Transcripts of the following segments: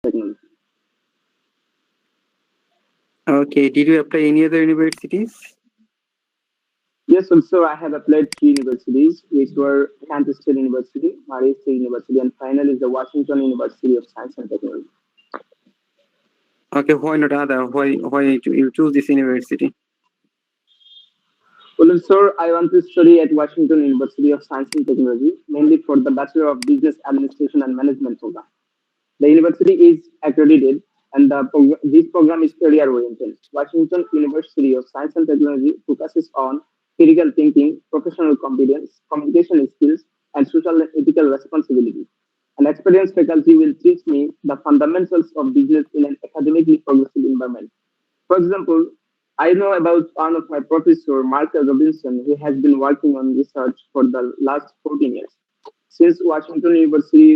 technology. Okay, did you apply any other universities? Yes, also I have applied 3 universities, which were Kansas State University, Murray State University, and finally the Washington University of Science and Technology. Okay, why not other? Why you choose this university? Well, sir, I want to study at Washington University of Science and Technology, mainly for the Bachelor of Business Administration and Management program. The university is accredited, and this program is career-oriented. Washington University of Science and Technology focuses on critical thinking, professional competence, communication skills, and social and ethical responsibility. An experienced faculty will teach me the fundamentals of business in an academically progressive environment. For example, I know about one of my professor, Mark Robinson, who has been working on research for the last 14 years. Since Washington University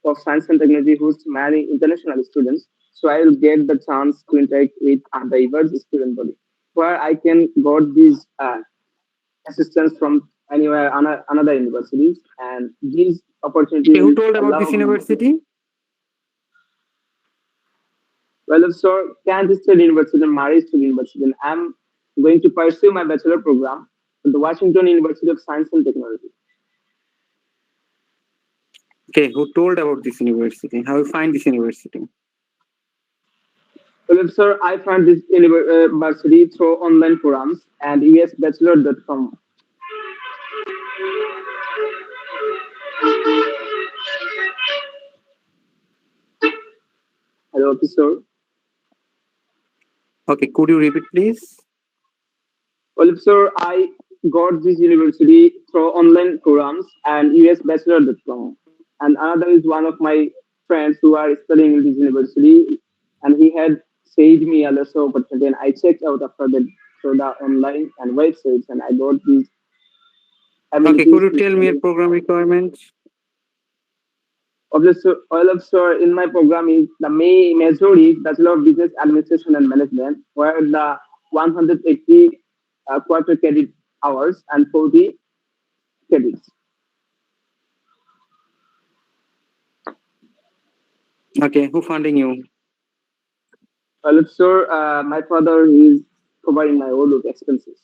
of Science and Technology hosts many international students, so I will get the chance to interact with a diverse student body, where I can get these assistance from anywhere another universities, and these opportunities Okay, who will told about allow this me. university? Well, so Kansas State University and Murray State University, and I'm going to pursue my bachelor program at the Washington University of Science and Technology. Okay, who told about this university? How you find this university? Well, sir, I found this university through online forums and usbachelor.com. Hello, officer. Okay, could you repeat, please? Well, sir, I got this university through online forums and usbachelor.com. And another is one of my friends who are studying in this university, and he had said me also opportunity, and I checked out after that through the online and websites, and I got these Okay, abilities could you to tell me your study. program requirements? Sir, in my program is the main major is Bachelor of Business Administration and Management, where the 180 quarter credit hours and 40 credits. Okay, who funding you? Sir, my father is covering my all of expenses.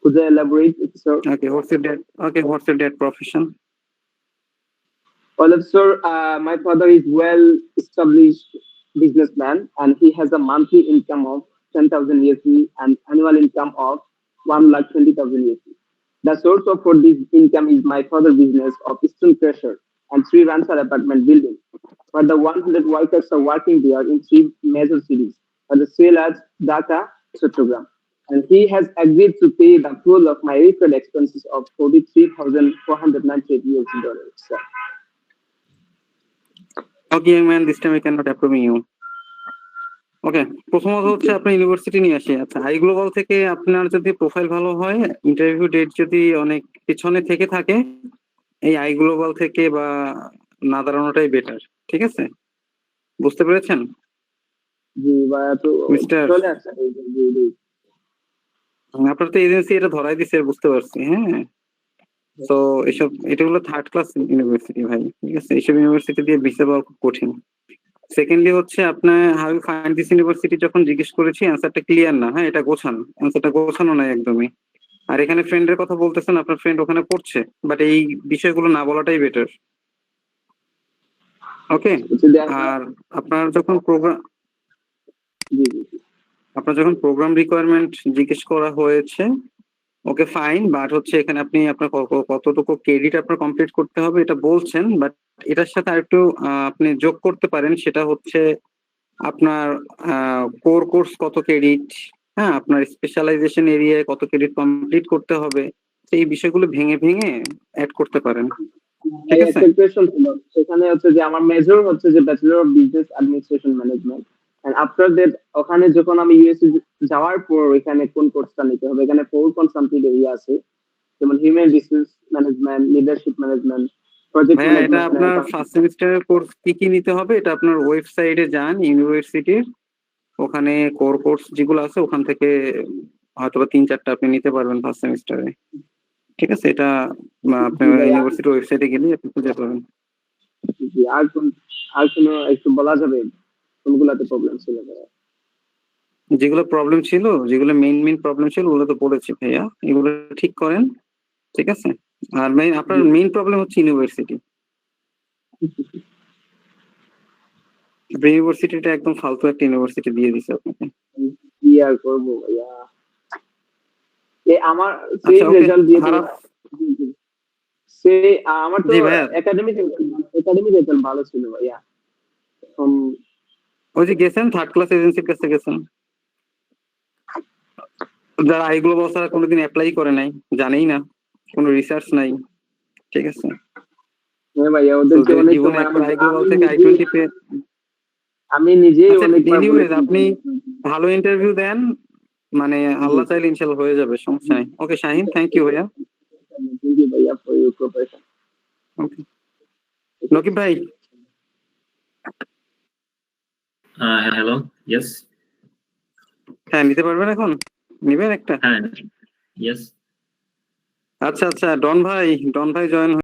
Could I elaborate, sir? Okay, what's your dad? Okay, what's your dad profession? Sir, my father is well established businessman, and he has a monthly income of 10,000 USD and annual income of 1,20,000 USD. The source of for this income is my father's business of Eastern Pressure and 3 rental apartment building, where the 100 workers are working there in 3 major cities, as well as Dhaka, Chattogram. And he has agreed to pay the full of my record expenses of 43,498 USD dollars. Sir. Okay, young man, this time I cannot approve you. ওকে, প্রথমত হচ্ছে আপনার university নিয়ে আসি। আচ্ছা, I global থেকে আপনার যদি profile ভালো হয়, ইন্টারভিউ ডেট যদি অনেক পিছনে থেকে থাকে, এই আই গ্লোবাল থেকে বা না দাঁড়ানোটাই বেটার। ঠিক আছে, বুঝতে পেরেছেন? জি ভাইয়া, তো মিস্টার, চলে আসছে। জি জি। আপনার তো এজেন্সি এটা ধরাই দিচ্ছে, বুঝতে পারছি। হ্যাঁ, তো এসব এটা হলো থার্ড ক্লাস ইউনিভার্সিটি ভাই। ঠিক আছে, এইসব ইউনিভার্সিটি দিয়ে ভিসা পাওয়া খুব কঠিন। সেকেন্ডলি হচ্ছে আপনার how you find this university যখন জিজ্ঞেস করেছি, অ্যান্সারটা ক্লিয়ার না। হ্যাঁ, এটা গোছানো, অ্যান্সারটা গোছানো নাই একদমই। আর এখানে ফ্রেন্ডের কথা বলতেছেন, আপনার ফ্রেন্ড ওখানে পড়ছে, বাট এই বিষয়গুলো না বলাটাই বেটার। ওকে, আর আপনার যখন প্রোগ্রাম রিকোয়ারমেন্ট জিজ্ঞেস করা হয়েছে, ওকে ফাইন, বাট হচ্ছে এখানে আপনি আপনার কতটুকু ক্রেডিট আপনার কমপ্লিট করতে হবে এটা বলছেন, বাট এটার সাথে আরেকটু আপনি যোগ করতে পারেন। সেটা হচ্ছে আপনার কোর কোর্স কত ক্রেডিট, হ্যাঁ, আপনার স্পেশালাইজেশন এরিয়ায় কত ক্রেডিট কমপ্লিট করতে হবে, এই বিষয়গুলো ভেঙে ভেঙে অ্যাড করতে পারেন। ঠিক আছে, সেখানে হচ্ছে যে আমার মেজর হচ্ছে যে bachelor of business administration management, and after that ওখানে যখন আমি ইউএসএ যাওয়ার পর এখানে কোন কোর্সটা নিতে হবে, এখানে 4 কনসামপ্লিট এরিয়া আছে, যেমন human resource management, leadership management, project ভাইয়া এটা ম্যানেজমেন্ট। আপনার ফার্স্ট সেমিস্টারের কোর্স কি কি নিতে হবে এটা আপনার ওয়েবসাইটে যান ইউনিভার্সিটির, ওখানে কোর কোর্স যেগুলো আছে ওখান থেকে হয়তো 3-4টা আপনি নিতে পারবেন ফার্স্ট সেমিস্টারে। ঠিক আছে, এটা আপনার ইউনিভার্সিটির ওয়েবসাইটে গেলে আপনি খুঁজে পাবেন। আর কোনো একটু বলা যাবে কোনগুলাতে প্রবলেম ছিল ভাইয়া? যেগুলো প্রবলেম ছিল, যেগুলো মেইন প্রবলেম ছিল ওগুলো তো বলেছি ভাইয়া, এগুলো ঠিক করেন, ঠিক আছে? আর আপনার মেইন প্রবলেম হচ্ছে ইউনিভার্সিটি। ইউনিভার্সিটিটা একদম ফালতু একটা ইউনিভার্সিটি দিয়ে দিছে আপনাকে। কি আর করবো ভাইয়া, আমার আচ্ছা সেম ওকে, রেজাল্ট দিয়ে খারাপ। সে আমার তো জি ভাইয়া, একাডেমিক রেজাল্ট ভালো ছিল ভাইয়া। ওই যে গেছেন থার্ড ক্লাস এজেন্সির কাছে গেছেন, যারা আইগুলো বছর কোনোদিন অ্যাপ্লাই করে নাই, জানেই না, কোনো রিসার্চ নাই, ঠিক আছে? হ্যাঁ ভাইয়া, তো ওদেরকে যদি অনেক জীবনে সময় একবার আইগুলো থেকে I-20 পেয়ে, আমি নিজেই আচ্ছা অনেকবার এনিওয়েজ বলেছি। আপনি ভালো ইন্টারভিউ দেন, মানে আল্লাহ চাইলে ইনশাল্লাহ হয়ে যাবে, সমস্যা নেই। ওকে শাহিন, থ্যাংক ইউ ভাইয়া। Thank you ভাইয়া for your cooperation. ওকে নকিব ভাই, Hello. Yes. হ্যাঁ নিতে পারবেন এখন? নিবেন একটা? Yes. আচ্ছা আচ্ছা, ডন ভাই জয়েন